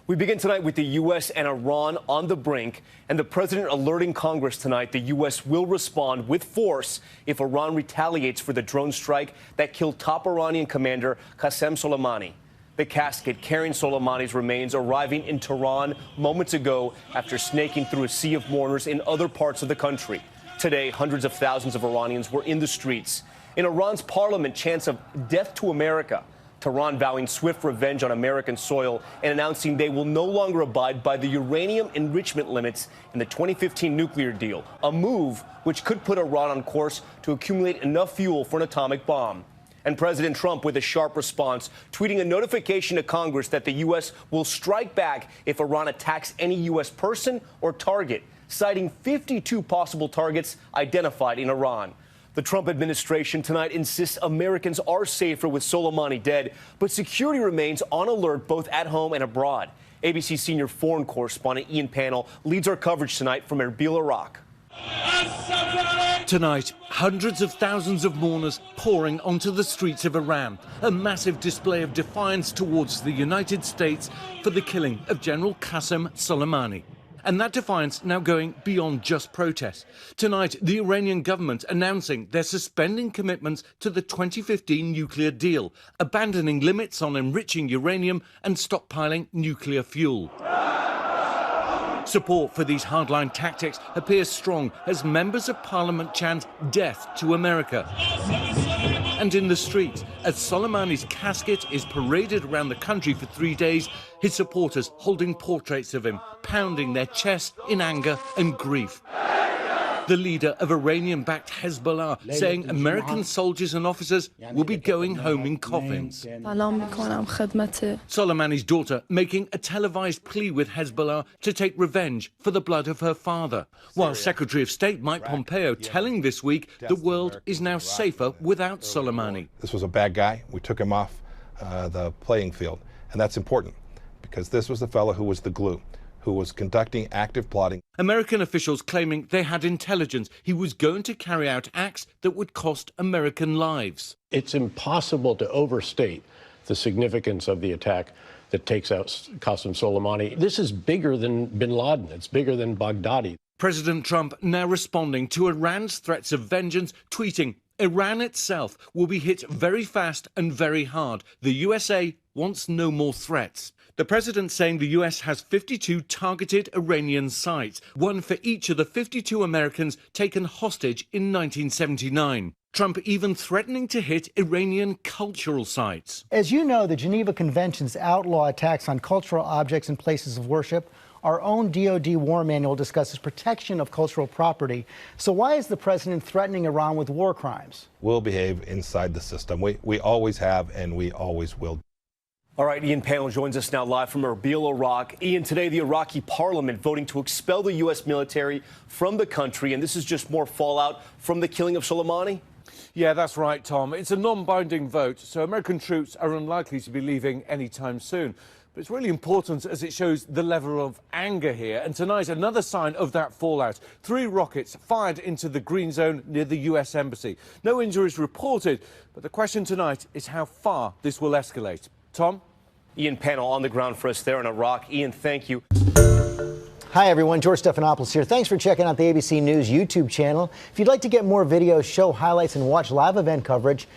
We begin tonight with the U.S. and Iran on the brink, and the president alerting Congress tonight the U.S. will respond with force if Iran retaliates for the drone strike that killed top Iranian commander Qasem Soleimani. The casket carrying Soleimani's remains arriving in Tehran moments ago after snaking through a sea of mourners in other parts of the country. Today, hundreds of thousands of Iranians were in the streets. In Iran's parliament, chants of death to America. Tehran vowing swift revenge on American soil and announcing they will no longer abide by the uranium enrichment limits in the 2015 nuclear deal, a move which could put Iran on course to accumulate enough fuel for an atomic bomb. And President Trump with a sharp response, tweeting a notification to Congress that the U.S. will strike back if Iran attacks any U.S. person or target, citing 52 possible targets identified in Iran. The Trump administration tonight insists Americans are safer with Soleimani dead, but security remains on alert both at home and abroad. ABC senior foreign correspondent Ian Pannell leads our coverage tonight from Erbil, Iraq. Tonight, hundreds of thousands of mourners pouring onto the streets of Iran, a massive display of defiance towards the United States for the killing of General Qasem Soleimani. And that defiance now going beyond just protest. Tonight, the Iranian government announcing they're suspending commitments to the 2015 nuclear deal, abandoning limits on enriching uranium and stockpiling nuclear fuel. Support for these hardline tactics appears strong as members of parliament chant death to America. And in the streets, as Soleimani's casket is paraded around the country for 3 days, his supporters holding portraits of him, pounding their chests in anger and grief. The leader of Iranian-backed Hezbollah saying American soldiers and officers will be going home in coffins. Soleimani's daughter making a televised plea with Hezbollah to take revenge for the blood of her father, while Secretary of State Mike Pompeo telling this week the world is now safer without Soleimani. This was a bad guy. We took him off the playing field, and that's important because this was the fellow who was the glue, who was conducting active plotting. American officials claiming they had intelligence he was going to carry out acts that would cost American lives. It's impossible to overstate the significance of the attack that takes out Qasem Soleimani. This is bigger than bin Laden. It's bigger than Baghdadi. President Trump now responding to Iran's threats of vengeance, tweeting, Iran itself will be hit very fast and very hard. The USA wants no more threats. The president saying the US has 52 targeted Iranian sites, one for each of the 52 Americans taken hostage in 1979. Trump even threatening to hit Iranian cultural sites. As you know, the Geneva Conventions outlaw attacks on cultural objects and places of worship. Our own DoD war manual discusses protection of cultural property. So why is the president threatening Iran with war crimes? We'll behave inside the system. We always have, and we always will. All right, Ian Pannell joins us now live from Erbil, Iraq. Ian, today the Iraqi parliament voting to expel the U.S. military from the country, and this is just more fallout from the killing of Soleimani? Yeah, that's right, Tom. It's a non-binding vote, so American troops are unlikely to be leaving anytime soon. But it's really important as it shows the level of anger here. And tonight, another sign of that fallout. 3 rockets fired into the green zone near the U.S. Embassy. No injuries reported, but the question tonight is how far this will escalate. Tom? Ian Pannell on the ground for us there in Iraq. Ian, thank you. Hi, everyone. George Stephanopoulos here. Thanks for checking out the ABC News YouTube channel. If you'd like to get more videos, show highlights, and watch live event coverage,